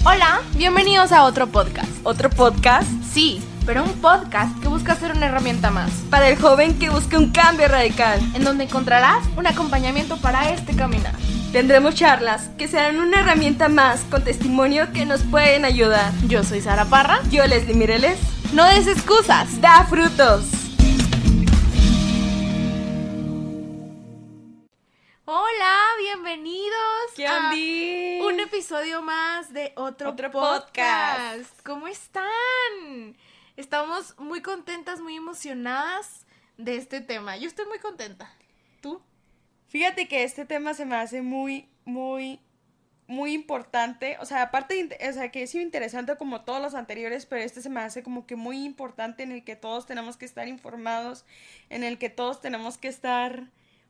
Hola, bienvenidos a otro podcast. ¿Otro podcast? Sí, pero un podcast que busca ser una herramienta más, para el joven que busca un cambio radical, en donde encontrarás un acompañamiento para este caminar. Tendremos charlas que serán una herramienta más con testimonio que nos pueden ayudar. Yo soy Sara Parra. Yo, Leslie Mireles. No des excusas, da frutos. Hola, bienvenidos a un episodio más de otro podcast. ¿Cómo están? Estamos muy contentas, muy emocionadas de este tema. Yo estoy muy contenta. ¿Tú? Fíjate que este tema se me hace muy importante. O sea, aparte, que es interesante como todos los anteriores, pero este se me hace como que muy importante, en el que todos tenemos que estar informados, en el que todos tenemos que estar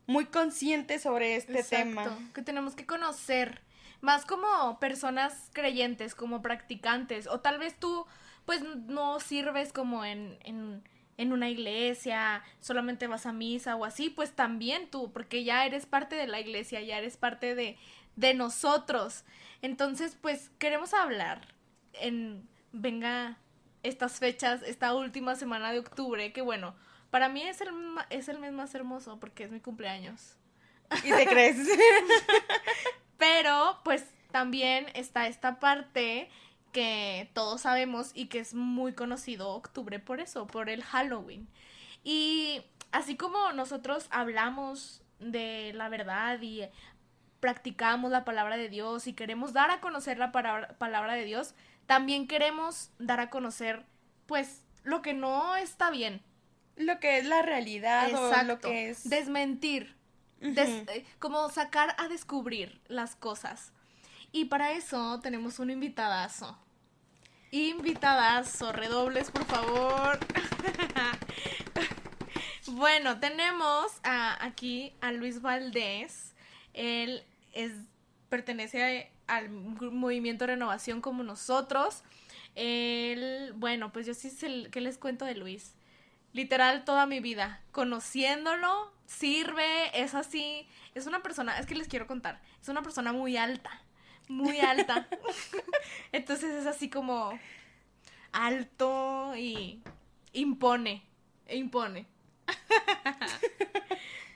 muy conscientes sobre este tema. Que tenemos que conocer, más como personas creyentes, como practicantes, o tal vez tú pues no sirves como en una iglesia, solamente vas a misa o así, pues también tú, porque ya eres parte de la iglesia, ya eres parte de nosotros. Entonces, pues queremos hablar venga estas fechas, esta última semana de octubre, que bueno, para mí es el mes más hermoso porque es mi cumpleaños. ¿Y te crees? Pero, pues, también está esta parte que todos sabemos y que es muy conocido octubre por eso, por el Halloween. Y así como nosotros hablamos de la verdad y practicamos la palabra de Dios y queremos dar a conocer la palabra de Dios, también queremos dar a conocer, pues, lo que no está bien. Lo que es la realidad. Exacto. O lo que es desmentir, como sacar a descubrir las cosas. Y para eso tenemos un invitadazo, redobles por favor. Bueno, tenemos aquí a Luis Valdés. Él pertenece al movimiento Renovación como nosotros. Él, bueno, pues yo sí sé qué les cuento de Luis. Literal toda mi vida, conociéndolo, sirve, es así, es una persona, es que les quiero contar, es una persona muy alta, entonces es así como alto y impone.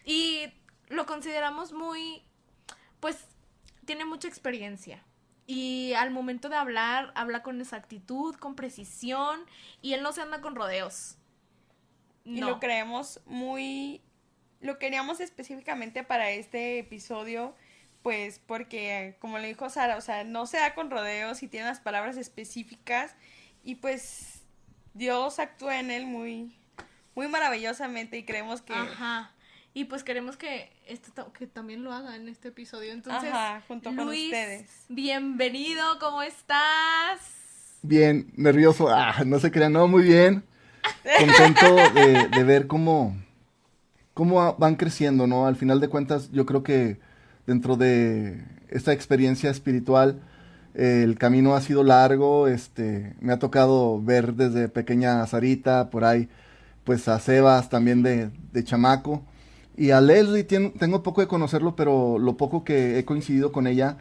Y lo consideramos muy, pues, tiene mucha experiencia. Y al momento de hablar, habla con exactitud, con precisión, y él no se anda con rodeos. Y lo queríamos específicamente para este episodio, pues porque, como le dijo Sara, o sea, no se da con rodeos y tiene las palabras específicas, y pues Dios actúa en él muy maravillosamente, y creemos que... Ajá. Y pues queremos que también lo haga en este episodio. Entonces, junto Luis, con ustedes. Bienvenido, ¿cómo estás? Bien, nervioso, no se crean, no, muy bien. Contento de ver cómo van creciendo, ¿no? Al final de cuentas, yo creo que dentro de esta experiencia espiritual, el camino ha sido largo. Me ha tocado ver desde pequeña a Sarita, por ahí, pues a Sebas también de chamaco. Y a Leslie tengo poco de conocerlo, pero lo poco que he coincidido con ella,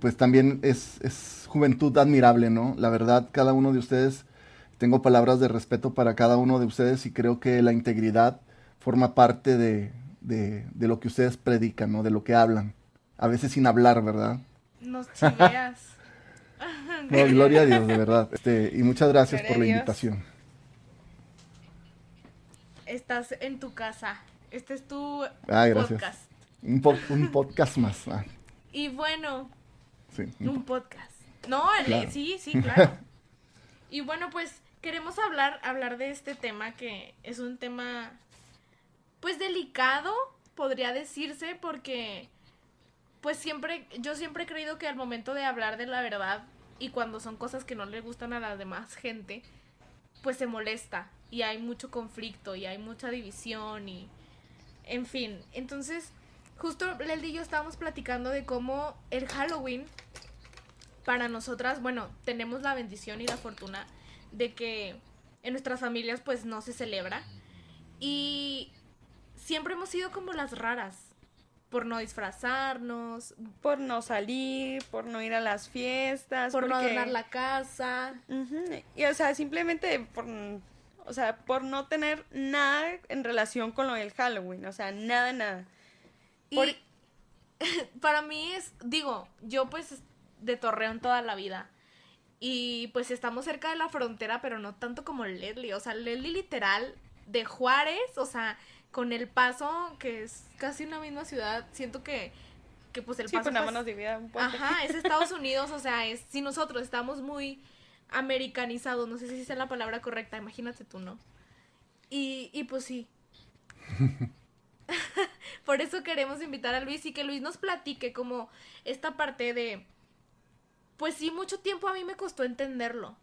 pues también es juventud admirable, ¿no? La verdad, cada uno de ustedes... Tengo palabras de respeto para cada uno de ustedes, y creo que la integridad forma parte de lo que ustedes predican, ¿no? De lo que hablan. A veces sin hablar, ¿verdad? Nos chiveas. No, gloria a Dios, de verdad. Y muchas gracias por la invitación. Estás en tu casa. Este es tu gracias. podcast. Un podcast más. Y bueno, sí, un podcast. No, claro. Sí, claro. Y bueno, pues queremos hablar de este tema, que es un tema pues delicado, podría decirse, porque pues yo siempre he creído que al momento de hablar de la verdad, y cuando son cosas que no le gustan a la demás gente, pues se molesta y hay mucho conflicto y hay mucha división y en fin. Entonces, justo Leldy y yo estábamos platicando de cómo el Halloween para nosotras, bueno, tenemos la bendición y la fortuna de que en nuestras familias pues no se celebra, y siempre hemos sido como las raras. por no disfrazarnos, Por no salir, por no ir a las fiestas, por no porque... adornar la casa. Ujú. Y o sea, simplemente o sea, por no tener nada en relación con lo del Halloween, o sea, nada, nada. Por- Y para mí digo, yo pues de Torreón toda la vida. Y pues estamos cerca de la frontera, pero no tanto como Leslie. O sea, Leslie literal de Juárez, o sea, con El Paso, que es casi una misma ciudad, siento que pues El Sí, Paso pues nada pues, más nos divide un puente. ajá, es Estados Unidos, o sea, si nosotros estamos muy americanizados, no sé si es la palabra correcta, imagínate tú, ¿no? Y pues sí. Por eso queremos invitar a Luis y que Luis nos platique como esta parte de, pues sí, mucho tiempo a mí me costó entenderlo.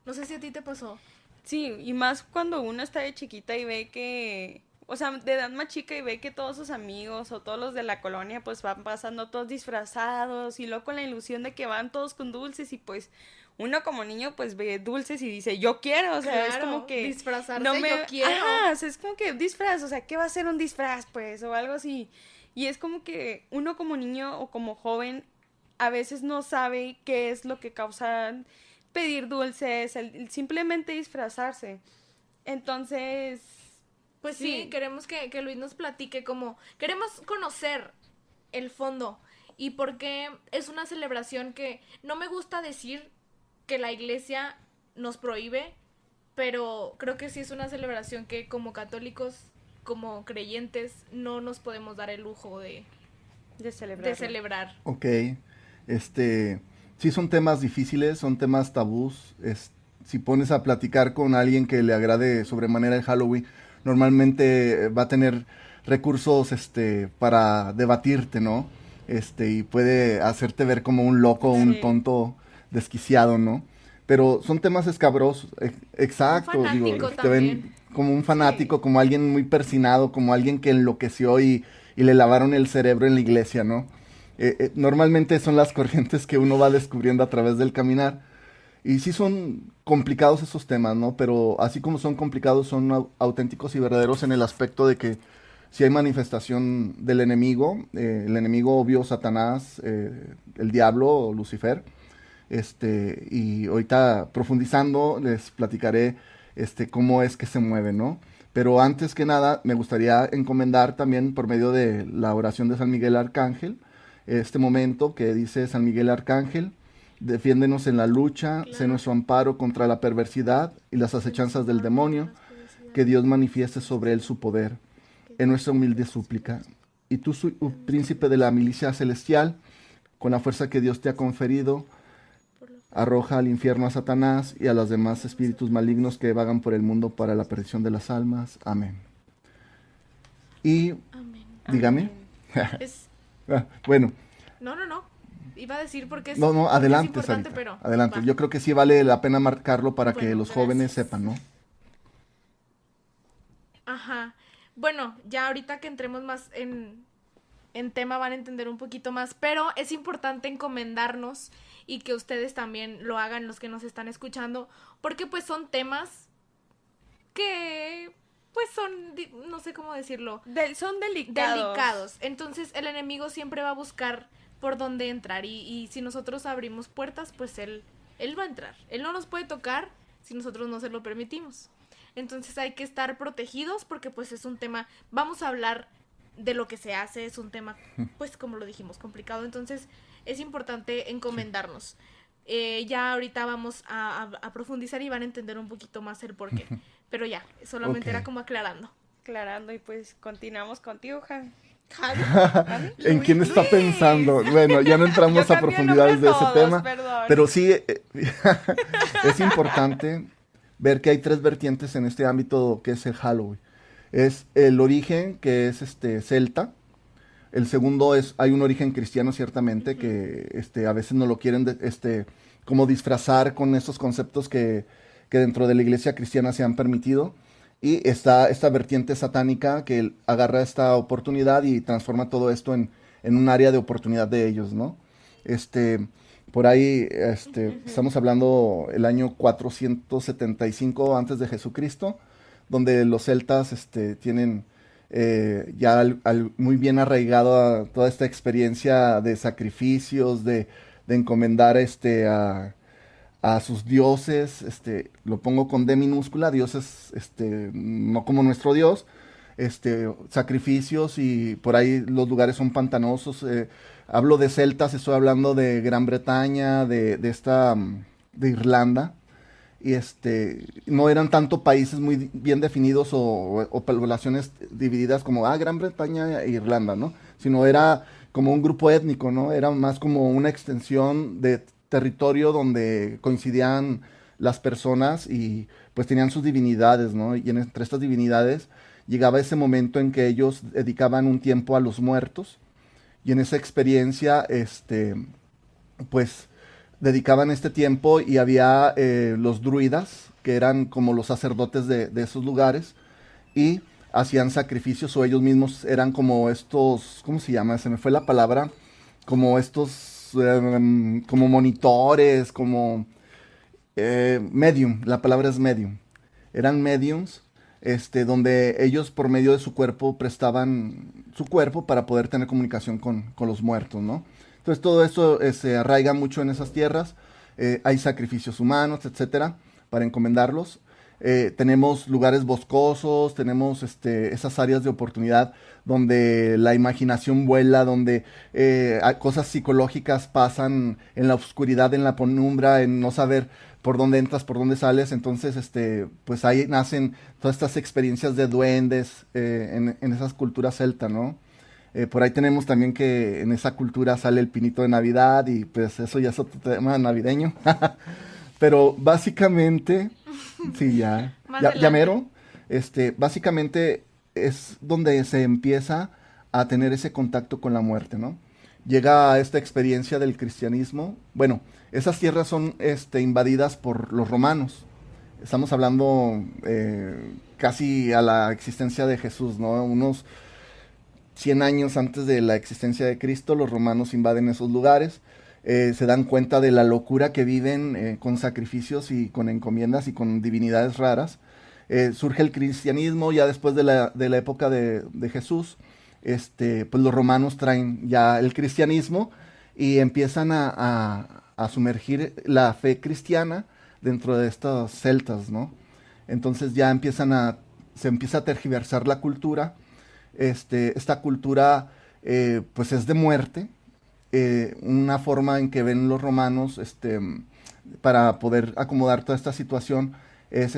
No sé si a ti te pasó. Sí, y más cuando uno está de chiquita y ve que, o sea, de edad más chica y ve que todos sus amigos o todos los de la colonia pues van pasando todos disfrazados y luego con la ilusión de que van todos con dulces y pues uno como niño pues ve dulces y dice, yo quiero, o sea, es Claro, como que... disfrazarse, No me... yo quiero. Ajá, o sea, es como que disfraz, o sea, ¿qué va a ser un disfraz pues? O algo así. Y es como que uno como niño o como joven a veces no sabe qué es lo que causa pedir dulces, el simplemente disfrazarse. Entonces, Pues sí, queremos que Luis nos platique como, queremos conocer el fondo y por qué es una celebración que no me gusta decir que la iglesia nos prohíbe, pero creo que sí es una celebración que como católicos, como creyentes, no nos podemos dar el lujo de celebrar. de celebrar. Ok, sí son temas difíciles, son temas tabús. Si pones a platicar con alguien que le agrade sobremanera el Halloween, normalmente va a tener recursos, para debatirte, ¿no? Y puede hacerte ver como un loco, un Sí. tonto desquiciado, ¿no? Pero son temas escabrosos, exacto, Un digo, fanático te ven también. como un fanático, Sí. como alguien muy persinado, como alguien que enloqueció y le lavaron el cerebro en la iglesia, ¿no? Normalmente son las corrientes que uno va descubriendo a través del caminar. Y sí son complicados esos temas, ¿no? Pero así como son complicados, son auténticos y verdaderos en el aspecto de que si hay manifestación del enemigo, el enemigo obvio, Satanás, el diablo o Lucifer. Y ahorita profundizando les platicaré cómo es que se mueve, ¿no? Pero antes que nada, me gustaría encomendar también por medio de la oración de San Miguel Arcángel, este momento que dice San Miguel Arcángel, defiéndenos en la lucha, sé Claro. nuestro amparo contra la perversidad y las acechanzas del demonio, que Dios manifieste sobre él su poder, en nuestra humilde súplica. Y tú, príncipe de la milicia celestial, con la fuerza que Dios te ha conferido, arroja al infierno a Satanás y a los demás espíritus malignos que vagan por el mundo para la perdición de las almas. Amén. Y Amén. dígame. Es, Bueno, no. Iba a decir porque es, no, porque es adelante, importante, Sarita, pero adelante. va. Yo creo que sí vale la pena marcarlo para que Bueno, los jóvenes gracias. sepan, ¿no? Ajá. Bueno, ya ahorita que entremos más en tema van a entender un poquito más, pero es importante encomendarnos y que ustedes también lo hagan, los que nos están escuchando, porque pues son temas que pues son, no sé cómo decirlo, Son delicados. delicados. Entonces el enemigo siempre va a buscar por dónde entrar y si nosotros abrimos puertas, pues él va a entrar. Él no nos puede tocar si nosotros no se lo permitimos. Entonces hay que estar protegidos porque pues es un tema, vamos a hablar de lo que se hace, es un tema pues como lo dijimos, complicado. Entonces es importante encomendarnos. Ya ahorita vamos a profundizar y van a entender un poquito más el porqué. Pero ya, solamente Ok. era como aclarando. Aclarando y pues continuamos contigo, Javi. ¿En quién está Luis. pensando? Bueno, ya no entramos Yo a cambié el nombre profundidades de ese todos, tema, perdón. pero sí es importante ver que hay tres vertientes en este ámbito que es el Halloween. Es el origen, que es celta. El segundo es, hay un origen cristiano ciertamente, que a veces no lo quieren como disfrazar con estos conceptos que dentro de la iglesia cristiana se han permitido. Y está esta vertiente satánica que agarra esta oportunidad y transforma todo esto en un área de oportunidad de ellos, ¿no? Por ahí, estamos hablando el año 475 antes de Jesucristo, donde los celtas tienen ya muy bien arraigado a toda esta experiencia de sacrificios, de encomendar a sus dioses, lo pongo con D minúscula, dioses, no como nuestro Dios, sacrificios y por ahí los lugares son pantanosos. Hablo de celtas, estoy hablando de Gran Bretaña, de Irlanda, y no eran tanto países muy bien definidos o poblaciones divididas como Gran Bretaña e Irlanda, ¿no? Sino era como un grupo étnico, ¿no? Era más como una extensión de territorio donde coincidían las personas y pues tenían sus divinidades, ¿no? Y entre estas divinidades llegaba ese momento en que ellos dedicaban un tiempo a los muertos y en esa experiencia, pues dedicaban este tiempo y había los druidas, que eran como los sacerdotes de esos lugares, y hacían sacrificios o ellos mismos eran como estos, ¿cómo se llama? Se me fue la palabra, como estos, como monitores, como medium, la palabra es medium. Eran mediums, donde ellos por medio de su cuerpo prestaban su cuerpo para poder tener comunicación con los muertos, ¿no? Entonces todo esto se arraiga mucho en esas tierras. Hay sacrificios humanos, etcétera, para encomendarlos. Tenemos lugares boscosos, tenemos esas áreas de oportunidad donde la imaginación vuela, donde cosas psicológicas pasan en la oscuridad, en la penumbra, en no saber por dónde entras, por dónde sales. Entonces, pues ahí nacen todas estas experiencias de duendes en esas culturas celta, ¿no? Por ahí tenemos también que en esa cultura sale el pinito de Navidad y pues eso ya es otro tema navideño. Pero básicamente, sí, Más ya adelante. mero, básicamente es donde se empieza a tener ese contacto con la muerte, ¿no? Llega a esta experiencia del cristianismo. Bueno, esas tierras son invadidas por los romanos. Estamos hablando casi a la existencia de Jesús, ¿no? Unos 100 años antes de la existencia de Cristo, los romanos invaden esos lugares, se dan cuenta de la locura que viven con sacrificios y con encomiendas y con divinidades raras. Surge el cristianismo ya después de la época de Jesús. Pues los romanos traen ya el cristianismo y empiezan a sumergir la fe cristiana dentro de estos celtas, ¿no? Entonces ya se empieza a tergiversar la cultura. Esta cultura pues es de muerte, una forma en que ven los romanos para poder acomodar toda esta situación es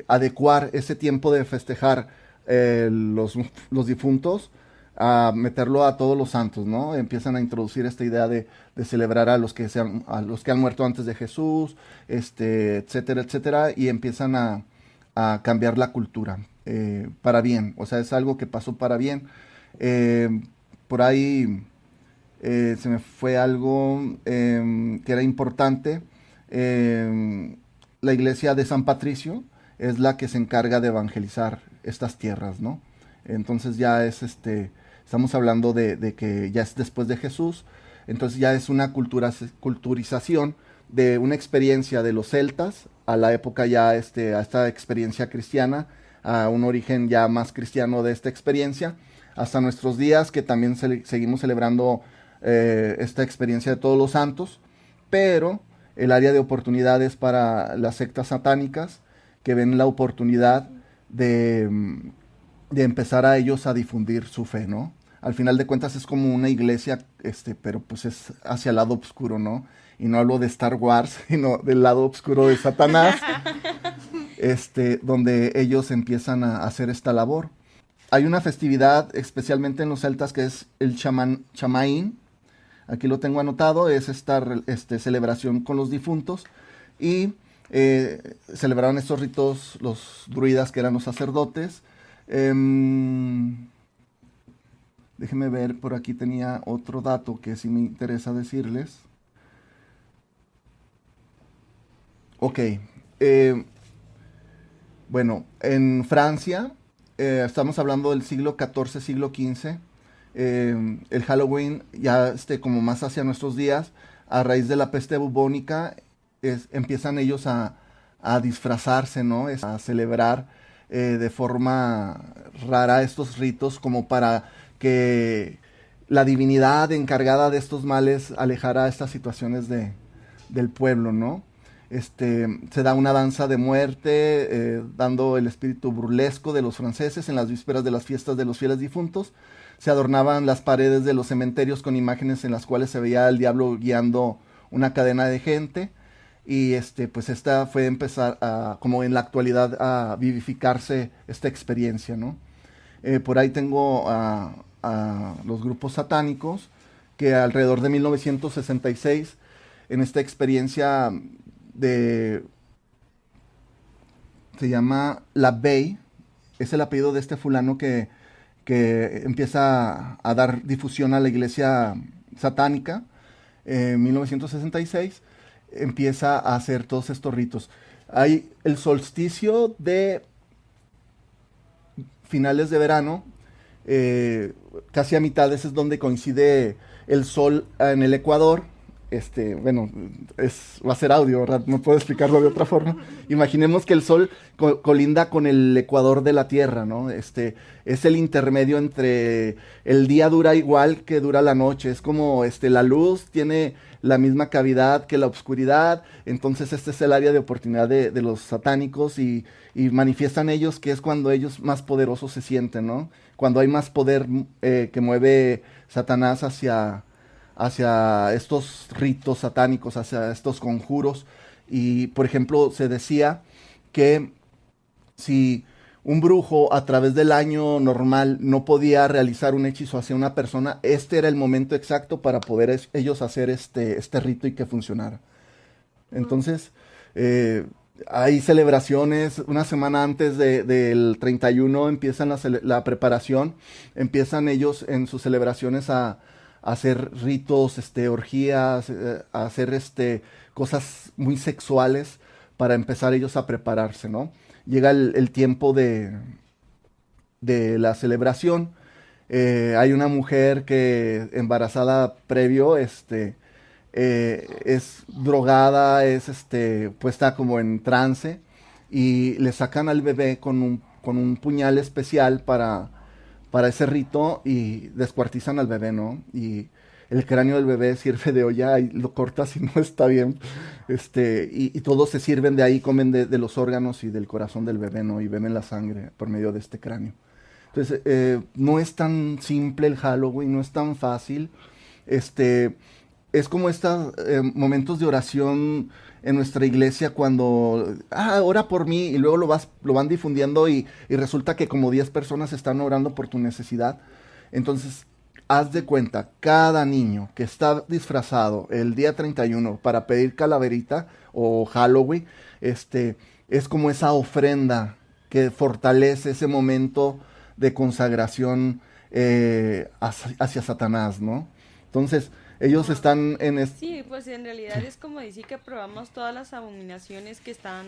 adecuar ese tiempo de festejar los difuntos a meterlo a todos los santos, ¿no? Empiezan a introducir esta idea de celebrar a los que han muerto antes de Jesús, etcétera, etcétera, y empiezan a cambiar la cultura para bien, o sea, es algo que pasó para bien. Eh, por ahí se me fue algo que era importante. La iglesia de San Patricio es la que se encarga de evangelizar estas tierras, ¿no? Entonces ya estamos hablando de que ya es después de Jesús, entonces ya es una culturización de una experiencia de los celtas a la época ya a esta experiencia cristiana, a un origen ya más cristiano de esta experiencia, hasta nuestros días que también seguimos celebrando esta experiencia de todos los santos, pero el área de oportunidades para las sectas satánicas que ven la oportunidad de empezar a ellos a difundir su fe, ¿no? Al final de cuentas es como una iglesia, pero pues es hacia el lado oscuro, ¿no? Y no hablo de Star Wars, sino del lado oscuro de Satanás, donde ellos empiezan a hacer esta labor. Hay una festividad, especialmente en los celtas, que es el chamaín. Aquí lo tengo anotado, es esta celebración con los difuntos. Y celebraron estos ritos los druidas, que eran los sacerdotes. Déjenme ver, por aquí tenía otro dato que sí me interesa decirles. Ok. Bueno, en Francia, estamos hablando del siglo XIV, siglo XV, el Halloween ya como más hacia nuestros días, a raíz de la peste bubónica, empiezan ellos a disfrazarse, ¿no? A celebrar de forma rara estos ritos como para que la divinidad encargada de estos males alejara estas situaciones del pueblo, ¿no? Se da una danza de muerte, dando el espíritu burlesco de los franceses en las vísperas de las fiestas de los fieles difuntos. Se adornaban las paredes de los cementerios con imágenes en las cuales se veía al diablo guiando una cadena de gente. Y pues esta fue empezar como en la actualidad, a vivificarse esta experiencia, ¿no? Por ahí tengo a los grupos satánicos que alrededor de 1966, en esta experiencia se llama La Bey, es el apellido de este fulano que empieza a dar difusión a la iglesia satánica. En 1966 empieza a hacer todos estos ritos. Hay el solsticio de finales de verano, casi a mitades es donde coincide el sol en el Ecuador. Bueno, va a ser audio, ¿verdad? No puedo explicarlo de otra forma. Imaginemos que el sol colinda con el ecuador de la Tierra, ¿no? Es el intermedio entre el día dura igual que dura la noche. Es como la luz tiene la misma cavidad que la oscuridad. Entonces este es el área de oportunidad de los satánicos y manifiestan ellos que es cuando ellos más poderosos se sienten, ¿no? Cuando hay más poder que mueve Satanás hacia estos ritos satánicos, hacia estos conjuros. Y, por ejemplo, se decía que si un brujo a través del año normal no podía realizar un hechizo hacia una persona, este era el momento exacto para poder ellos hacer este rito y que funcionara. Entonces, hay celebraciones, una semana antes del 31 empiezan la preparación, empiezan ellos en sus celebraciones a hacer ritos, orgías, a hacer cosas muy sexuales para empezar ellos a prepararse, ¿no? Llega el tiempo de la celebración. Hay una mujer que embarazada previo, es drogada, puesta como en trance y le sacan al bebé con un puñal especial para ese rito y descuartizan al bebé, ¿no? Y el cráneo del bebé sirve de olla y lo cortas y no está bien. Y todos se sirven de ahí, comen de los órganos y del corazón del bebé, ¿no? Y beben la sangre por medio de este cráneo. Entonces, no es tan simple el Halloween, no es tan fácil. Es como estos momentos de oración en nuestra iglesia cuando, ora por mí, y luego lo van difundiendo y resulta que como 10 personas están orando por tu necesidad. Entonces, haz de cuenta, cada niño que está disfrazado el día 31 para pedir calaverita o Halloween, es como esa ofrenda que fortalece ese momento de consagración hacia Satanás, ¿no? Entonces, ellos están en... Sí, pues en realidad es como decir que probamos todas las abominaciones que están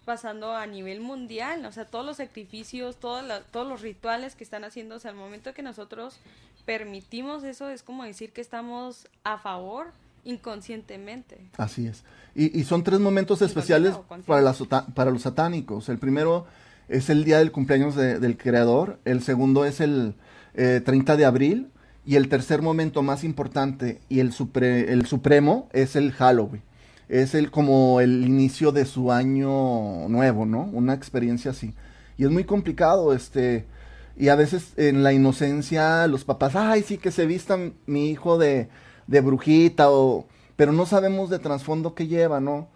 pasando a nivel mundial, o sea, todos los sacrificios, todos los rituales que están haciendo, o sea, al momento que nosotros permitimos eso, es como decir que estamos a favor inconscientemente. Así es. Y son 3 momentos especiales para los satánicos. El primero es el día del cumpleaños del creador, el segundo es el 30 de abril, y el tercer momento más importante y el supremo es el Halloween. Es como el inicio de su año nuevo, ¿no? Una experiencia así. Y es muy complicado, y a veces en la inocencia los papás, ay, sí, que se vistan mi hijo de brujita, pero no sabemos de trasfondo que lleva, ¿no?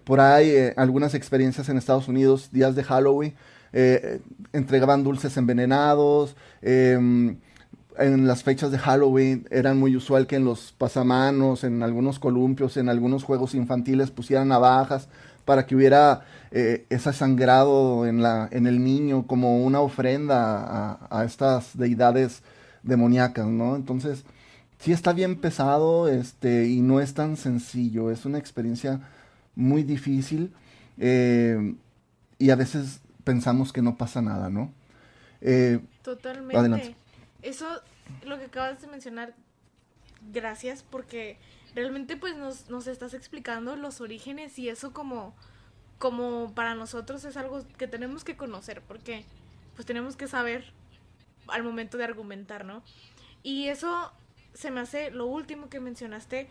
Por ahí algunas experiencias en Estados Unidos, días de Halloween, entregaban dulces envenenados, en las fechas de Halloween eran muy usual que en los pasamanos, en algunos columpios, en algunos juegos infantiles pusieran navajas para que hubiera ese sangrado en el niño como una ofrenda a estas deidades demoníacas, ¿no? Entonces, sí está bien pesado, y no es tan sencillo, es una experiencia muy difícil, y a veces pensamos que no pasa nada, ¿no? Totalmente. Adelante. Eso, lo que acabas de mencionar, gracias, porque realmente pues nos estás explicando los orígenes y eso como como para nosotros es algo que tenemos que conocer, porque pues tenemos que saber al momento de argumentar, ¿no? Y eso se me hace lo último que mencionaste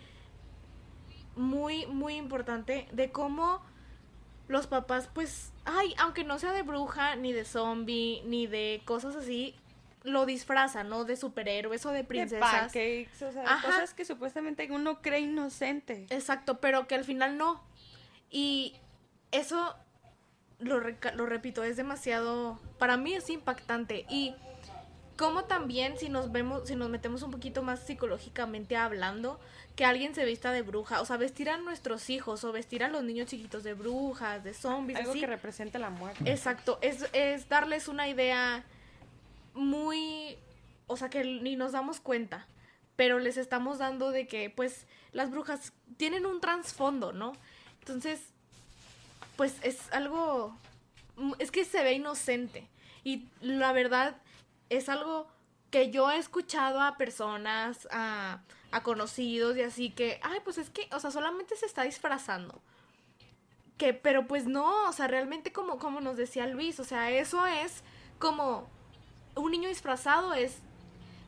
muy, muy importante, de cómo los papás, pues, ay, aunque no sea de bruja, ni de zombie, ni de cosas así, lo disfrazan, ¿no? De superhéroes o de De princesas. pancakes, o sea, Ajá. cosas que supuestamente uno cree inocente. Exacto, pero que al final no. Y eso, lo repito, es demasiado, para mí es impactante. Y como también si nos metemos un poquito más psicológicamente hablando, que alguien se vista de bruja, o sea, vestir a nuestros hijos o vestir a los niños chiquitos de brujas, de zombies, Algo así. que representa la muerte. Exacto, es darles una idea muy, o sea, que ni nos damos cuenta, pero les estamos dando de que, pues, las brujas tienen un trasfondo, ¿no? Entonces, pues, es algo, es que se ve inocente, y la verdad, es algo que yo he escuchado a personas, a conocidos y así, que, ay, pues es que, o sea, solamente se está disfrazando. Que, pero pues no, o sea, realmente como nos decía Luis, o sea, eso es como un niño disfrazado es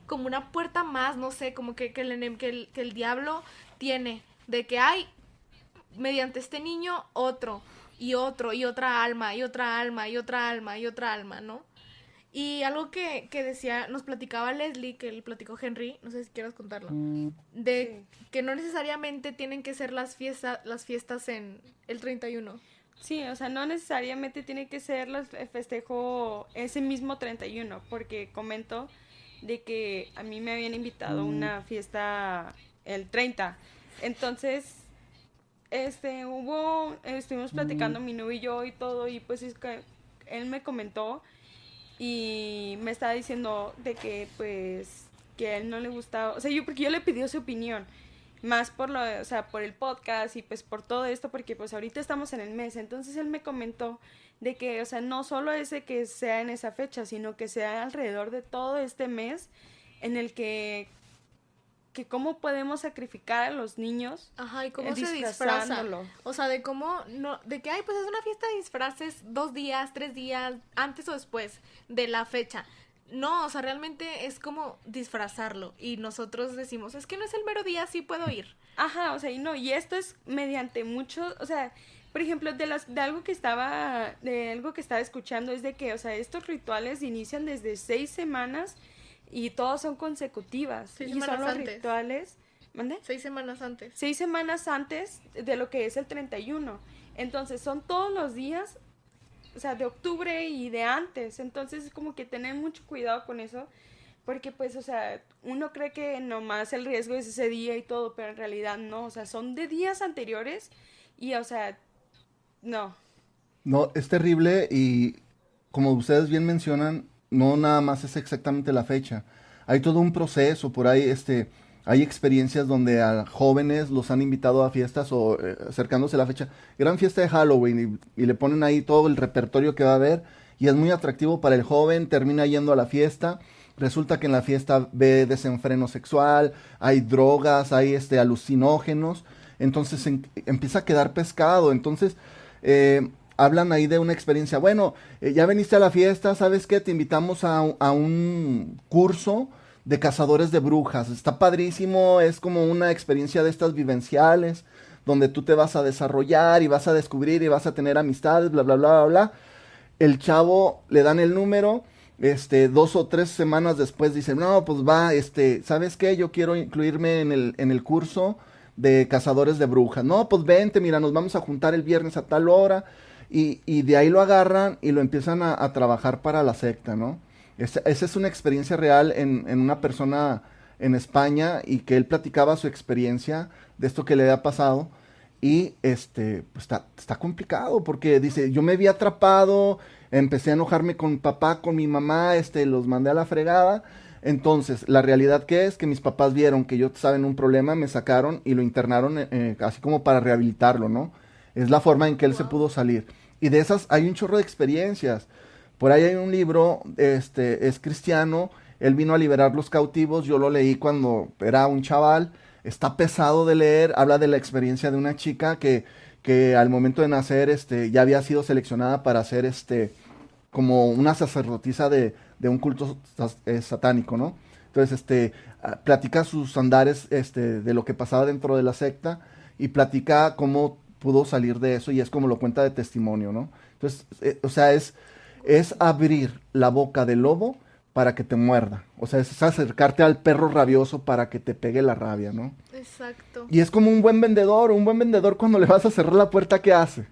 como una puerta más, no sé, como que el diablo tiene, de que hay mediante este niño otro, y otro, y otra alma, y otra alma, y otra alma, y otra alma, ¿no? Y algo que decía, nos platicaba Leslie, que le platicó Henry, no sé si quieras contarlo, de que no necesariamente tienen que ser las fiestas en el 31. Sí, o sea, no necesariamente tiene que ser el festejo ese mismo 31, porque comento de que a mí me habían invitado a una fiesta el 30. Entonces, estuvimos platicando mi novio y yo y todo, y pues es que él me comentó y me estaba diciendo de que pues que a él no le gustaba, o sea, porque yo le pedí su opinión, más por o sea, por el podcast y pues por todo esto, porque pues ahorita estamos en el mes. Entonces él me comentó de que, o sea, no solo es de que sea en esa fecha, sino que sea alrededor de todo este mes en el que cómo podemos sacrificar a los niños. Ajá, y cómo se disfraza. Disfrazándolo. O sea, de cómo, no, de que, ay, pues es una fiesta de disfraces 2 días, 3 días, antes o después de la fecha. No, o sea, realmente es como disfrazarlo. Y nosotros decimos, es que no es el mero día, sí puedo ir. Ajá, o sea, y esto es mediante mucho, o sea, por ejemplo, de algo que estaba escuchando es de que, o sea, estos rituales inician desde 6 semanas y todos son consecutivas. 6 y semanas son los antes. rituales, ¿mande? 6 semanas antes. 6 semanas antes de lo que es el 31. Entonces, son todos los días, o sea, de octubre y de antes. Entonces, es como que tener mucho cuidado con eso. Porque, pues, o sea, uno cree que nomás el riesgo es ese día y todo, pero en realidad no. O sea, son de días anteriores y, o sea, no. No, es terrible y como ustedes bien mencionan, no nada más es exactamente la fecha. Hay todo un proceso por ahí, hay experiencias donde a jóvenes los han invitado a fiestas o acercándose a la fecha, gran fiesta de Halloween y le ponen ahí todo el repertorio que va a haber y es muy atractivo para el joven, termina yendo a la fiesta. Resulta que en la fiesta ve desenfreno sexual, hay drogas, hay alucinógenos, entonces empieza a quedar pescado. Entonces hablan ahí de una experiencia. Bueno, ya veniste a la fiesta, ¿sabes qué? Te invitamos a un curso de cazadores de brujas. Está padrísimo, es como una experiencia de estas vivenciales, donde tú te vas a desarrollar y vas a descubrir y vas a tener amistades, bla, bla, bla, bla, bla. El chavo le dan el número. 2 o 3 semanas después dice, no, pues va, ¿sabes qué? Yo quiero incluirme en el curso de cazadores de brujas. No, pues vente, mira, nos vamos a juntar el viernes a tal hora. Y de ahí lo agarran y lo empiezan a trabajar para la secta, ¿no? Esa es una experiencia real en una persona en España y que él platicaba su experiencia de esto que le había pasado. Y pues está complicado porque dice, yo me vi atrapado, empecé a enojarme con mi papá, con mi mamá, los mandé a la fregada. Entonces, la realidad que es que mis papás vieron que yo estaba en un problema, me sacaron y lo internaron así como para rehabilitarlo, ¿no? Es la forma en que él se pudo salir. Y de esas hay un chorro de experiencias. Por ahí hay un libro, es cristiano, él vino a liberar los cautivos, yo lo leí cuando era un chaval. Está pesado de leer, habla de la experiencia de una chica que que al momento de nacer, ya había sido seleccionada para ser, como una sacerdotisa de un culto satánico, ¿no? Entonces, platica sus andares, de lo que pasaba dentro de la secta y platica cómo pudo salir de eso y es como lo cuenta de testimonio, ¿no? Entonces, o sea, es abrir la boca del lobo para que te muerda. O sea, es acercarte al perro rabioso para que te pegue la rabia, ¿no? Exacto. Y es como un buen vendedor cuando le vas a cerrar la puerta, ¿qué hace?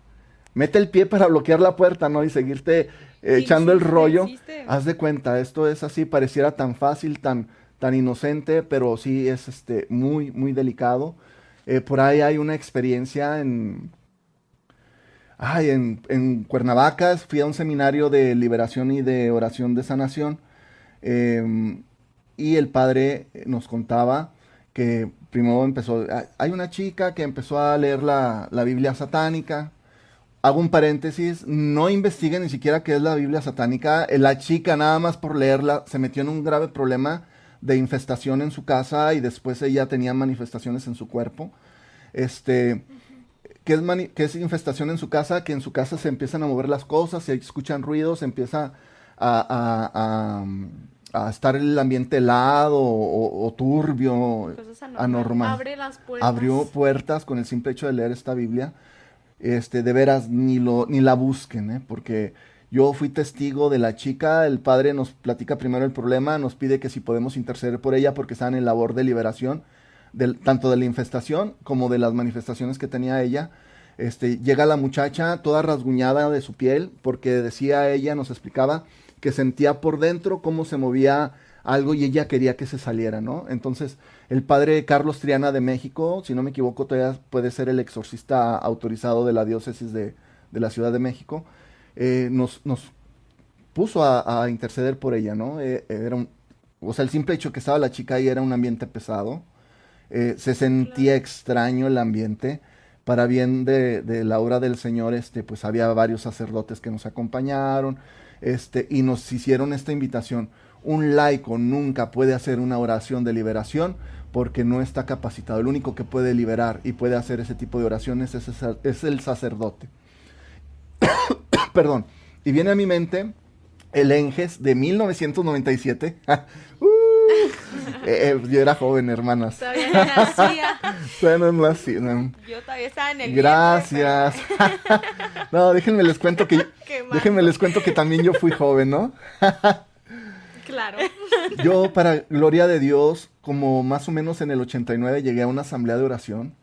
Mete el pie para bloquear la puerta, ¿no? Y seguirte echando el rollo. Haz de cuenta, esto es así, pareciera tan fácil, tan inocente, pero sí es muy, muy delicado. Por ahí hay una experiencia en Cuernavaca, fui a un seminario de liberación y de oración de sanación, y el padre nos contaba que primero hay una chica que empezó a leer la Biblia satánica. Hago un paréntesis, no investiguen ni siquiera qué es la Biblia satánica. La chica, nada más por leerla, se metió en un grave problema de infestación en su casa y después ella tenía manifestaciones en su cuerpo. ¿Qué es infestación en su casa? Que en su casa se empiezan a mover las cosas, se escuchan ruidos, se empieza a estar el ambiente helado o turbio, anormal. Abre las puertas. Abrió puertas con el simple hecho de leer esta Biblia. De veras, ni la busquen, porque yo fui testigo de la chica. El padre nos platica primero el problema, nos pide que si podemos interceder por ella porque están en labor de liberación, tanto de la infestación como de las manifestaciones que tenía ella. Llega la muchacha toda rasguñada de su piel porque decía ella, nos explicaba, que sentía por dentro cómo se movía algo y ella quería que se saliera, ¿no? Entonces, el padre Carlos Triana de México, si no me equivoco, todavía puede ser el exorcista autorizado de la diócesis de la Ciudad de México, nos puso a interceder por ella, ¿no? O sea, el simple hecho que estaba la chica ahí era un ambiente pesado, se sentía extraño el ambiente. Para bien de la obra del Señor, pues había varios sacerdotes que nos acompañaron, y nos hicieron esta invitación. Un laico nunca puede hacer una oración de liberación porque no está capacitado. El único que puede liberar y puede hacer ese tipo de oraciones es el sacerdote. Perdón. Y viene a mi mente el Enges de 1997. Yo era joven, hermanas. Todavía no nacía. Todavía no nací, no. Yo todavía estaba en el Gracias. No, déjenme les cuento que también yo fui joven, ¿no? Claro. Yo, para gloria de Dios, como más o menos en el 89 llegué a una asamblea de oración.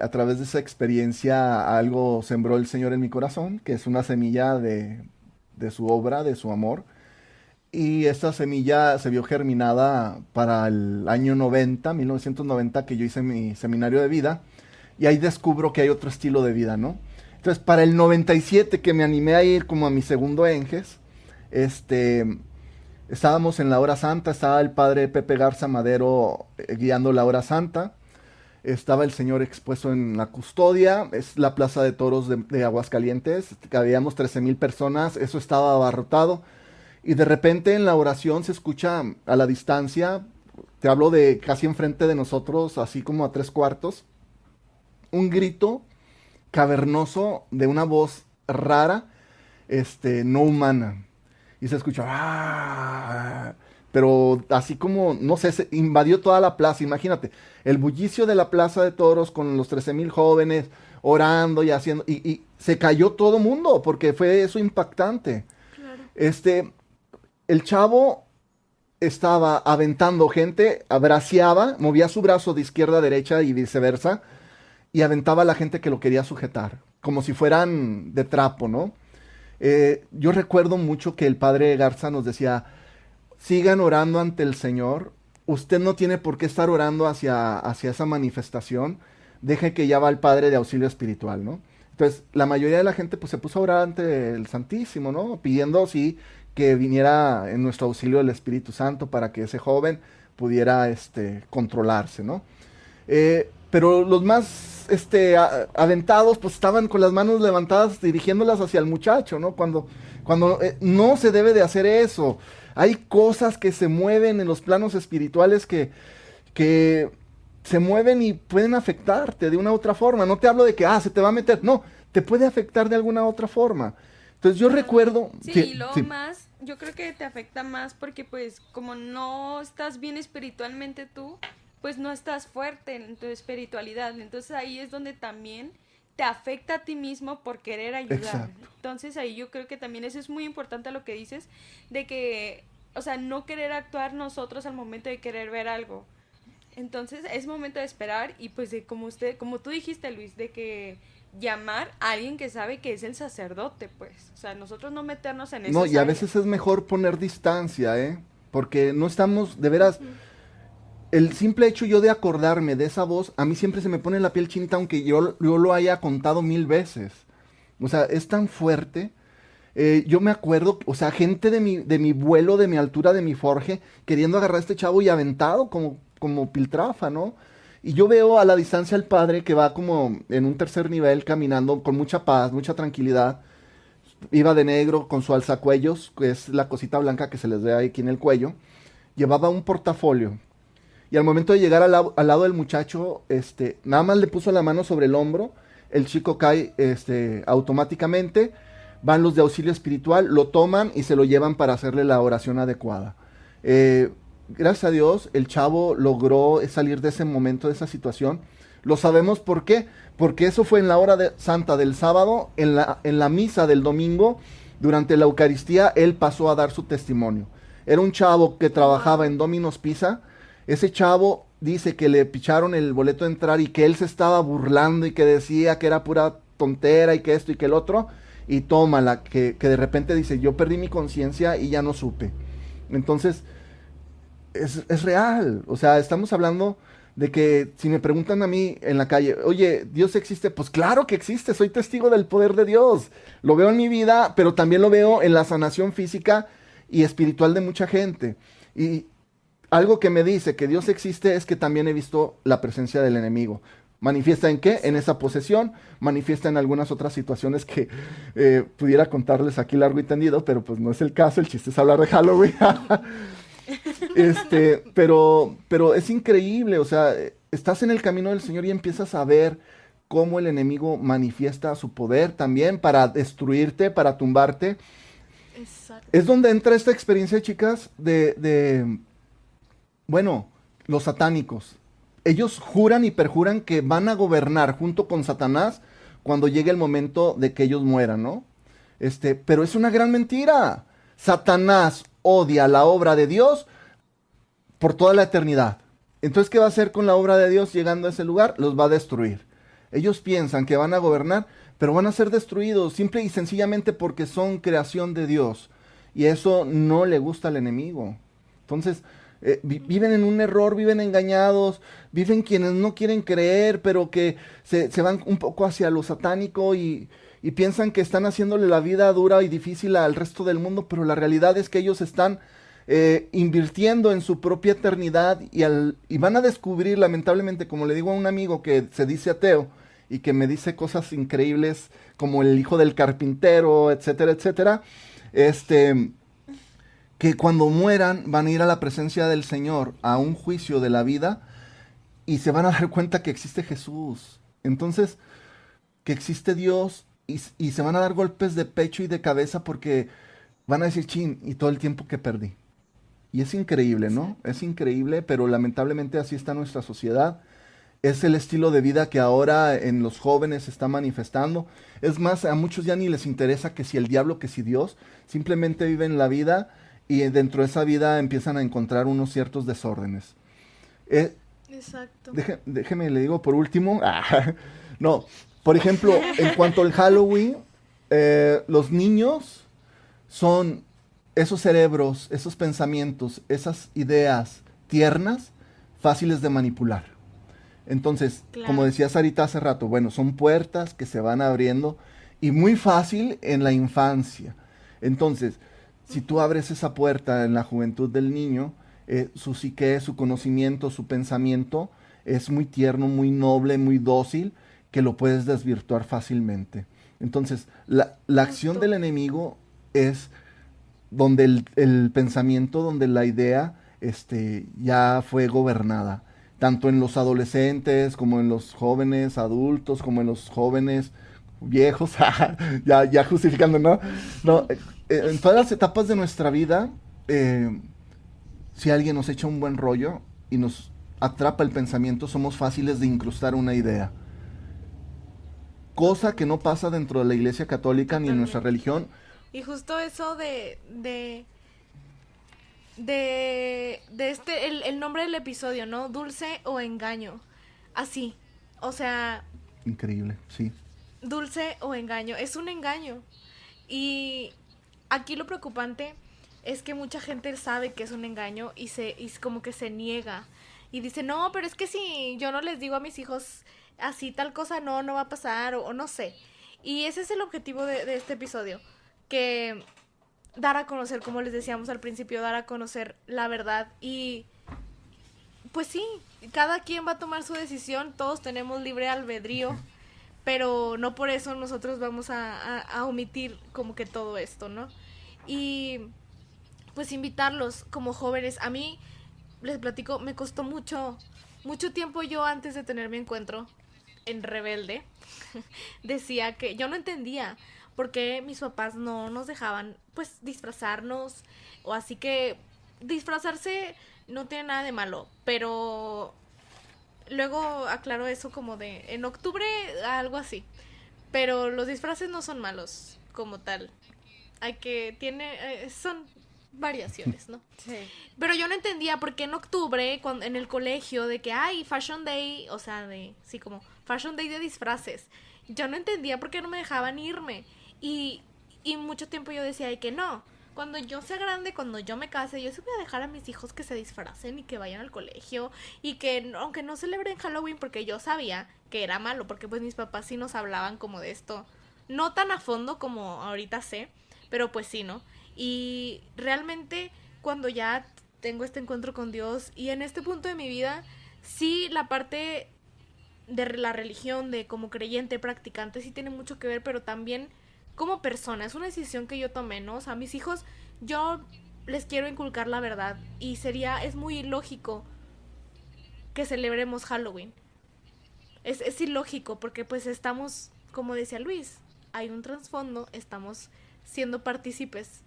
A través de esa experiencia algo sembró el Señor en mi corazón, que es una semilla de su obra, de su amor. Y esta semilla se vio germinada para el año 1990, que yo hice mi seminario de vida. Y ahí descubro que hay otro estilo de vida, ¿no? Entonces, para el 97, que me animé a ir como a mi segundo Enges, estábamos en la hora santa, estaba el padre Pepe Garza Madero guiando la hora santa. Estaba el Señor expuesto en la custodia, es la plaza de toros de Aguascalientes, habíamos 13,000 personas, eso estaba abarrotado. Y de repente en la oración se escucha a la distancia, te hablo de casi enfrente de nosotros, así como a 3/4, un grito cavernoso de una voz rara, no humana. Y se escucha, ¡ah! Pero así como, no sé, se invadió toda la plaza, imagínate, el bullicio de la plaza de toros con los 13,000 jóvenes orando y haciendo, y se cayó todo mundo, porque fue eso impactante. Claro. El chavo estaba aventando gente, braceaba, movía su brazo de izquierda a derecha y viceversa, y aventaba a la gente que lo quería sujetar, como si fueran de trapo, ¿no? Yo recuerdo mucho que el padre Garza nos decía, sigan orando ante el Señor, usted no tiene por qué estar orando hacia esa manifestación, deje que ya va el Padre de auxilio espiritual, ¿no? Entonces, la mayoría de la gente pues se puso a orar ante el Santísimo, ¿no? Pidiendo, sí, que viniera en nuestro auxilio el Espíritu Santo para que ese joven pudiera controlarse, ¿no? Pero los más aventados pues estaban con las manos levantadas dirigiéndolas hacia el muchacho, ¿no? Cuando no se debe de hacer eso. Hay cosas que se mueven en los planos espirituales que se mueven y pueden afectarte de una u otra forma. No te hablo de que, se te va a meter. No, te puede afectar de alguna otra forma. Entonces yo recuerdo... Sí, que, y luego más, yo creo que te afecta más porque pues como no estás bien espiritualmente tú, pues no estás fuerte en tu espiritualidad. Entonces ahí es donde también te afecta a ti mismo por querer ayudar. Exacto. Entonces ahí yo creo que también eso es muy importante lo que dices, de que, o sea, no querer actuar nosotros al momento de querer ver algo. Entonces es momento de esperar y pues de como tú dijiste, Luis, de que llamar a alguien que sabe que es el sacerdote, pues. O sea, nosotros no meternos en esas No, y a áreas. veces es mejor poner distancia, ¿eh? Porque no estamos, de veras, el simple hecho yo de acordarme de esa voz, a mí siempre se me pone la piel chinita, aunque yo lo haya contado 1000 veces. O sea, es tan fuerte. Yo me acuerdo, o sea, gente de mi vuelo, de mi altura, de mi forje, queriendo agarrar a este chavo y aventado como piltrafa, ¿no? Y yo veo a la distancia al padre que va como en un tercer nivel caminando con mucha paz, mucha tranquilidad. Iba de negro con su alzacuellos, que es la cosita blanca que se les ve aquí en el cuello. Llevaba un portafolio. Y al momento de llegar al lado del muchacho, nada más le puso la mano sobre el hombro. El chico cae automáticamente. Van los de auxilio espiritual, lo toman y se lo llevan para hacerle la oración adecuada. Gracias a Dios, el chavo logró salir de ese momento, de esa situación. Lo sabemos por qué. Porque eso fue en la hora santa del sábado, en la misa del domingo, durante la Eucaristía, él pasó a dar su testimonio. Era un chavo que trabajaba en Domino's Pizza. Ese chavo dice que le picharon el boleto de entrar y que él se estaba burlando y que decía que era pura tontera y que esto y que el otro. Y tómala, que de repente dice, yo perdí mi conciencia y ya no supe. Entonces, es real. O sea, estamos hablando de que si me preguntan a mí en la calle, oye, ¿Dios existe? Pues claro que existe, soy testigo del poder de Dios. Lo veo en mi vida, pero también lo veo en la sanación física y espiritual de mucha gente. Y algo que me dice que Dios existe es que también he visto la presencia del enemigo. ¿Manifiesta en qué? En esa posesión, manifiesta en algunas otras situaciones que pudiera contarles aquí largo y tendido, pero pues no es el caso, el chiste es hablar de Halloween. Pero es increíble, o sea, estás en el camino del Señor y empiezas a ver cómo el enemigo manifiesta su poder también para destruirte, para tumbarte. Exacto. Es donde entra esta experiencia, chicas, bueno, los satánicos. Ellos juran y perjuran que van a gobernar junto con Satanás cuando llegue el momento de que ellos mueran, ¿no? Pero es una gran mentira. Satanás odia la obra de Dios por toda la eternidad. Entonces, ¿qué va a hacer con la obra de Dios llegando a ese lugar? Los va a destruir. Ellos piensan que van a gobernar, pero van a ser destruidos simple y sencillamente porque son creación de Dios. Y eso no le gusta al enemigo. Entonces, viven en un error, viven engañados, viven quienes no quieren creer, pero que se van un poco hacia lo satánico y piensan que están haciéndole la vida dura y difícil al resto del mundo, pero la realidad es que ellos están invirtiendo en su propia eternidad y van a descubrir, lamentablemente, como le digo a un amigo que se dice ateo y que me dice cosas increíbles como el hijo del carpintero, etcétera, etcétera, que cuando mueran van a ir a la presencia del Señor, a un juicio de la vida, y se van a dar cuenta que existe Jesús. Entonces, que existe Dios, y se van a dar golpes de pecho y de cabeza porque van a decir, chin, y todo el tiempo que perdí. Y es increíble, ¿no? Es increíble, pero lamentablemente así está nuestra sociedad. Es el estilo de vida que ahora en los jóvenes se está manifestando. Es más, a muchos ya ni les interesa que si el diablo, que si Dios, simplemente viven la vida y dentro de esa vida empiezan a encontrar unos ciertos desórdenes. Exacto. Déjeme, le digo por último. No, por ejemplo, en cuanto al Halloween, los niños son esos cerebros, esos pensamientos, esas ideas tiernas, fáciles de manipular. Entonces, Claro. como decía Sarita hace rato, bueno, son puertas que se van abriendo y muy fácil en la infancia. Entonces, si tú abres esa puerta en la juventud del niño, su psique, su conocimiento, su pensamiento es muy tierno, muy noble, muy dócil, que lo puedes desvirtuar fácilmente. Entonces, la acción del enemigo es donde el pensamiento, donde la idea ya fue gobernada. tanto en los adolescentes, como en los jóvenes adultos, como en los jóvenes viejos, ya justificando, ¿no? No, en todas las etapas de nuestra vida, si alguien nos echa un buen rollo y nos atrapa el pensamiento, somos fáciles de incrustar una idea. Cosa que no pasa dentro de la Iglesia Católica ni en nuestra religión. Y justo eso de el nombre del episodio, ¿no? Dulce o engaño. Así. O sea, Increíble, sí. dulce o engaño. Es un engaño. Y aquí lo preocupante es que mucha gente sabe que es un engaño y como que se niega. Y dice, no, pero es que si yo no les digo a mis hijos así tal cosa, no va a pasar, o no sé. Y ese es el objetivo de este episodio. Que dar a conocer, como les decíamos al principio, dar a conocer la verdad. Y pues sí, cada quien va a tomar su decisión, todos tenemos libre albedrío, pero no por eso nosotros vamos a omitir como que todo esto, ¿no? Y pues invitarlos como jóvenes. A mí, les platico, me costó mucho tiempo yo antes de tener mi encuentro en Rebelde. Decía que yo no entendía por qué mis papás no nos dejaban pues disfrazarnos, o así que disfrazarse no tiene nada de malo, pero luego aclaró eso como de en octubre, algo así. Pero los disfraces no son malos como tal. Son variaciones, ¿no? Sí. Pero yo no entendía por qué en octubre, en el colegio, de que hay Fashion Day, o sea, como Fashion Day de disfraces. Yo no entendía por qué no me dejaban irme. Y mucho tiempo yo decía de que no. Cuando yo sea grande, cuando yo me case, yo sí voy a dejar a mis hijos que se disfracen y que vayan al colegio. Y que, aunque no celebren Halloween, porque yo sabía que era malo, porque pues mis papás sí nos hablaban como de esto. No tan a fondo como ahorita sé, pero pues sí, ¿no? Y realmente cuando ya tengo este encuentro con Dios y en este punto de mi vida, sí la parte de la religión, de como creyente, practicante, sí tiene mucho que ver, pero también como persona, es una decisión que yo tomé, ¿no? O sea, a mis hijos yo les quiero inculcar la verdad y es muy ilógico que celebremos Halloween. Es ilógico porque pues estamos, como decía Luis, hay un trasfondo, estamos siendo partícipes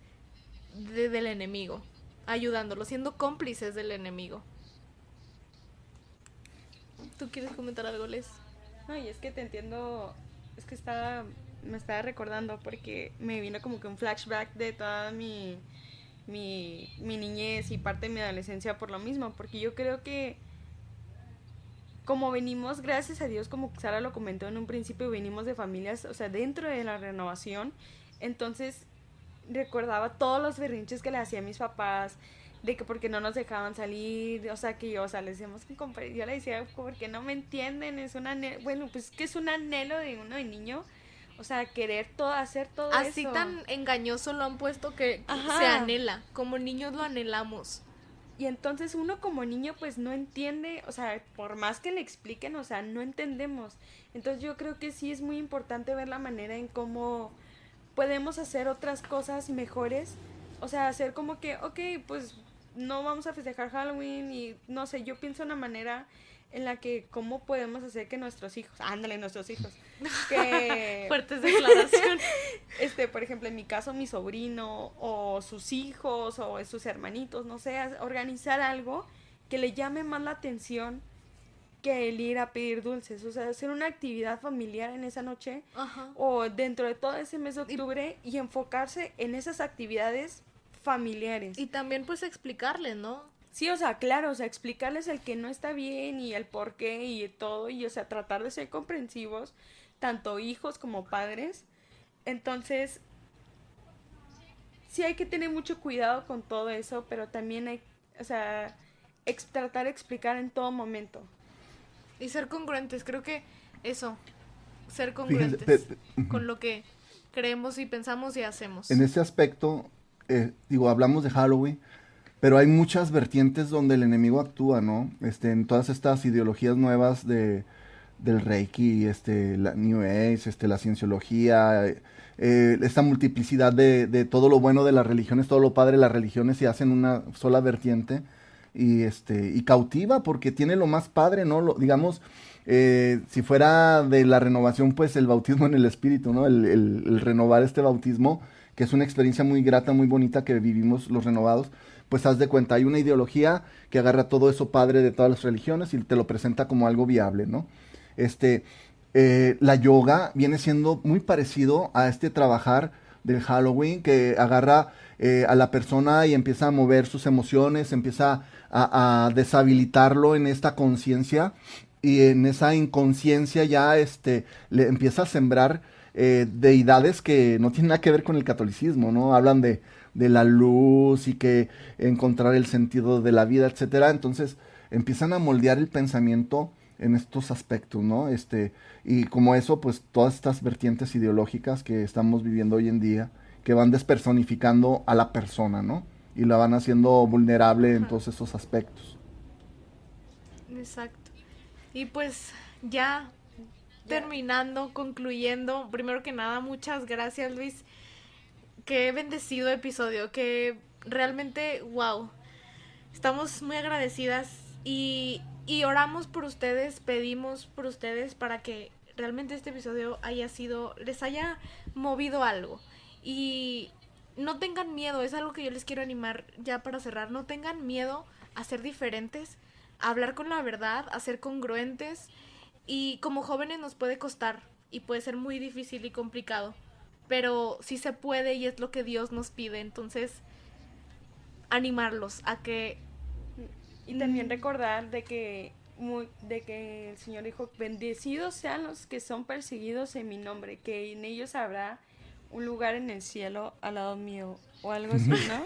del enemigo, ayudándolo, siendo cómplices del enemigo. ¿Tú quieres comentar algo, Les? No, y es que te entiendo, es que me estaba recordando porque me vino como que un flashback de toda mi niñez y parte de mi adolescencia por lo mismo, porque yo creo que como venimos, gracias a Dios, como Sara lo comentó en un principio, venimos de familias, o sea, dentro de la renovación, entonces recordaba todos los berrinches que le hacía a mis papás, de que porque no nos dejaban salir, o sea, que yo, o sea, les decíamos que yo le decía, porque no me entienden, es un anhelo, bueno, pues que es un anhelo de uno de niño, o sea, querer hacer todo eso. Así tan engañoso lo han puesto que Ajá. se anhela, como niños lo anhelamos. Y entonces uno como niño pues no entiende, o sea, por más que le expliquen, o sea, no entendemos. Entonces yo creo que sí es muy importante ver la manera en cómo podemos hacer otras cosas mejores. O sea, hacer como que, ok, pues no vamos a festejar Halloween y no sé, yo pienso una manera en la que cómo podemos hacer que nuestros hijos, nuestros hijos, que Fuertes declaraciones. por ejemplo, en mi caso, mi sobrino o sus hijos o sus hermanitos, no sé, organizar algo que le llame más la atención que el ir a pedir dulces, o sea, hacer una actividad familiar en esa noche. Ajá. O dentro de todo ese mes de octubre y enfocarse en esas actividades familiares. Y también pues explicarle, ¿no? Sí, o sea, claro, o sea, explicarles el que no está bien y el por qué y todo, y o sea, tratar de ser comprensivos, tanto hijos como padres. Entonces, sí hay que tener mucho cuidado con todo eso, pero también hay, o sea, tratar de explicar en todo momento. Y ser congruentes, creo que eso, ser Fíjense, congruentes con lo que creemos y pensamos y hacemos. En ese aspecto, hablamos de Halloween, pero hay muchas vertientes donde el enemigo actúa, ¿no? En todas estas ideologías nuevas del Reiki, la New Age, la cienciología, esta multiplicidad de todo lo bueno de las religiones, todo lo padre de las religiones, y hacen una sola vertiente. y cautiva, porque tiene lo más padre, ¿no? Digamos, si fuera de la renovación, pues el bautismo en el Espíritu, ¿no? El renovar este bautismo, que es una experiencia muy grata, muy bonita que vivimos los renovados, pues haz de cuenta, hay una ideología que agarra todo eso padre de todas las religiones y te lo presenta como algo viable, ¿no? Este, la yoga viene siendo muy parecido a este trabajar del Halloween, que agarra a la persona y empieza a mover sus emociones, empieza a deshabilitarlo en esta conciencia y en esa inconsciencia ya le empieza a sembrar deidades que no tienen nada que ver con el catolicismo, ¿no? Hablan de la luz y que encontrar el sentido de la vida, etcétera. Entonces empiezan a moldear el pensamiento en estos aspectos, ¿no? Y como eso, pues todas estas vertientes ideológicas que estamos viviendo hoy en día, que van despersonificando a la persona, ¿no? Y la van haciendo vulnerable en todos esos aspectos. Exacto. Y pues ya terminando, concluyendo, primero que nada, muchas gracias, Luis. Qué bendecido episodio, que realmente, wow. Estamos muy agradecidas y oramos por ustedes, pedimos por ustedes para que realmente este episodio les haya movido algo. Y no tengan miedo, es algo que yo les quiero animar ya para cerrar. No tengan miedo a ser diferentes, a hablar con la verdad, a ser congruentes. Y como jóvenes nos puede costar y puede ser muy difícil y complicado, pero sí se puede y es lo que Dios nos pide. Entonces, animarlos a que... Y también recordar de que el Señor dijo, bendecidos sean los que son perseguidos en mi nombre, que en ellos habrá un lugar en el cielo al lado mío, o algo así, ¿no?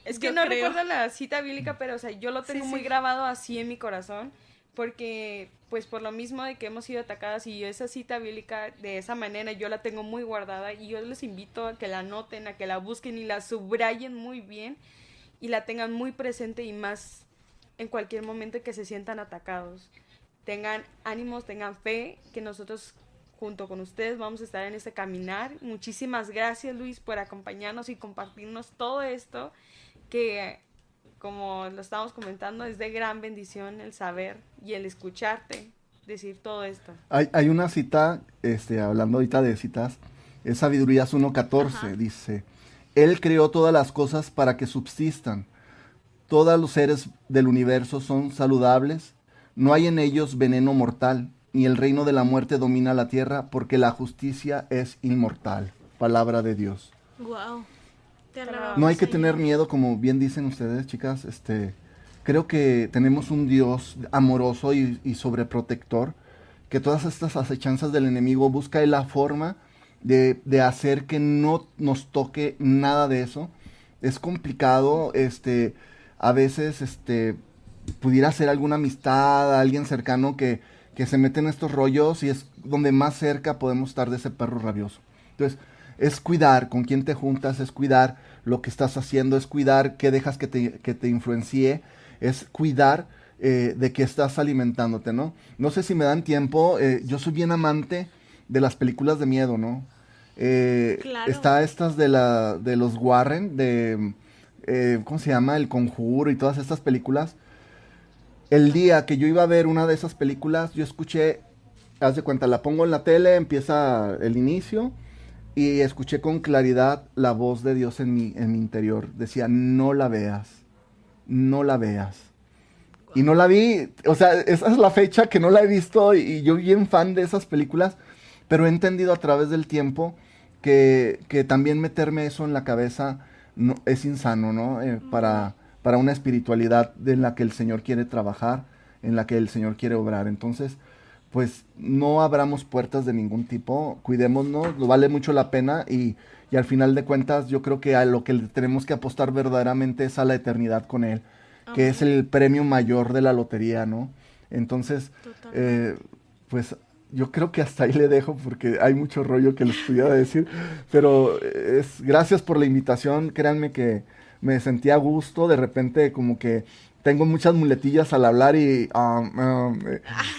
Es que no recuerdo la cita bíblica, pero o sea, yo lo tengo muy grabado así en mi corazón, porque pues por lo mismo de que hemos sido atacadas y yo esa cita bíblica de esa manera yo la tengo muy guardada y yo les invito a que la anoten, a que la busquen y la subrayen muy bien y la tengan muy presente y más en cualquier momento que se sientan atacados. Tengan ánimos, tengan fe, que nosotros junto con ustedes vamos a estar en este caminar. Muchísimas gracias, Luis, por acompañarnos y compartirnos todo esto que, como lo estábamos comentando, es de gran bendición el saber y el escucharte decir todo esto. Hay una cita, hablando ahorita de citas, es Sabidurías 1:14, dice, Él creó todas las cosas para que subsistan. Todos los seres del universo son saludables, no hay en ellos veneno mortal, ni el reino de la muerte domina la tierra, porque la justicia es inmortal. Palabra de Dios. Wow. No hay que tener miedo, como bien dicen ustedes, chicas. Creo que tenemos un Dios amoroso y sobreprotector, que todas estas acechanzas del enemigo busca la forma de hacer que no nos toque nada de eso. Es complicado, a veces pudiera ser alguna amistad, alguien cercano que se mete en estos rollos y es donde más cerca podemos estar de ese perro rabioso. Entonces, es cuidar con quién te juntas, es cuidar lo que estás haciendo, es cuidar qué dejas que te influencie, es cuidar de qué estás alimentándote, ¿no? No sé si me dan tiempo, yo soy bien amante de las películas de miedo, ¿no? Claro. Está estas de los Warren, ¿cómo se llama? El Conjuro y todas estas películas. El día que yo iba a ver una de esas películas, yo escuché, haz de cuenta, la pongo en la tele, empieza el inicio y escuché con claridad la voz de Dios en mi interior. Decía, no la veas, no la veas. Y no la vi, o sea, esa es la fecha que no la he visto y yo bien fan de esas películas, pero he entendido a través del tiempo que también meterme eso en la cabeza no, es insano, ¿no? Para una espiritualidad en la que el Señor quiere trabajar, en la que el Señor quiere obrar. Entonces, pues no abramos puertas de ningún tipo, cuidémonos, vale mucho la pena y al final de cuentas yo creo que a lo que tenemos que apostar verdaderamente es a la eternidad con Él, que es el premio mayor de la lotería, ¿no? Entonces, pues yo creo que hasta ahí le dejo porque hay mucho rollo que les pudiera decir, pero gracias por la invitación, créanme que me sentí a gusto, de repente como que tengo muchas muletillas al hablar y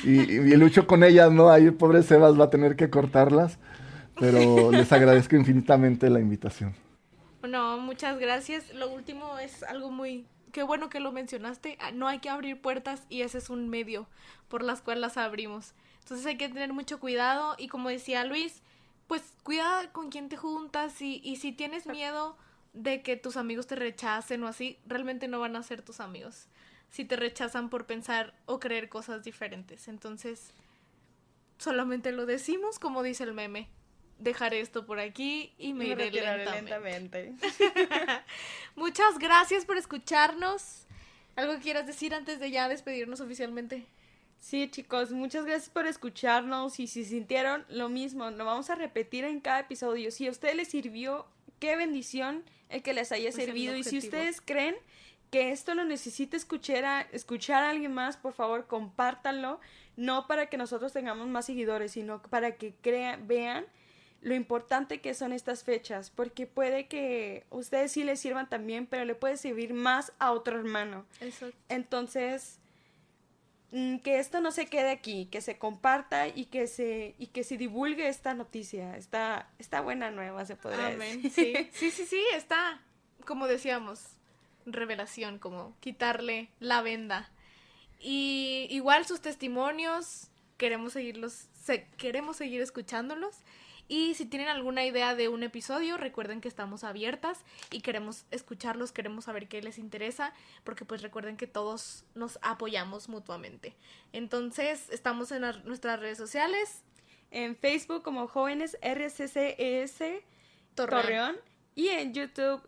lucho con ellas, ¿no? Ahí el pobre Sebas va a tener que cortarlas, pero les agradezco infinitamente la invitación. No, muchas gracias. Lo último es algo muy qué bueno que lo mencionaste, no hay que abrir puertas y ese es un medio por las cuales las abrimos. Entonces hay que tener mucho cuidado y como decía Luis, pues cuida con quién te juntas y si tienes miedo de que tus amigos te rechacen o así, realmente no van a ser tus amigos. Si te rechazan por pensar o creer cosas diferentes. Entonces, solamente lo decimos como dice el meme. Dejaré esto por aquí y me iré lentamente. Muchas gracias por escucharnos. ¿Algo que quieras decir antes de ya despedirnos oficialmente? Sí, chicos, muchas gracias por escucharnos y si sintieron lo mismo, lo vamos a repetir en cada episodio. Si a ustedes les sirvió, qué bendición el que les haya servido. Y si ustedes creen que esto lo necesita escuchar a alguien más, por favor, compártanlo. No para que nosotros tengamos más seguidores, sino para que vean lo importante que son estas fechas, porque puede que ustedes sí les sirvan también, pero le puede servir más a otro hermano. Exacto. Entonces, que esto no se quede aquí, que se comparta y que se divulgue esta noticia, esta buena nueva, se podría decir. Sí, está, como decíamos, revelación, como quitarle la venda. Y igual sus testimonios, queremos seguir escuchándolos. Y si tienen alguna idea de un episodio, recuerden que estamos abiertas y queremos escucharlos, queremos saber qué les interesa, porque pues recuerden que todos nos apoyamos mutuamente. Entonces, estamos en nuestras redes sociales. En Facebook como Jóvenes RCCES Torreón. Y en YouTube,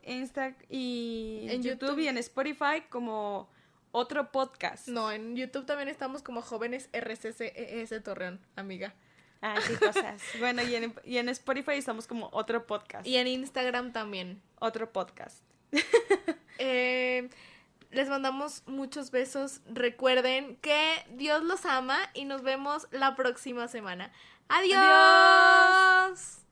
YouTube y en Spotify como otro podcast. No, en YouTube también estamos como Jóvenes RCCES Torreón, amiga. Ah, qué cosas. Bueno, y en Spotify estamos como otro podcast. Y en Instagram también. Otro podcast. Les mandamos muchos besos. Recuerden que Dios los ama y nos vemos la próxima semana. ¡Adiós! ¡Adiós!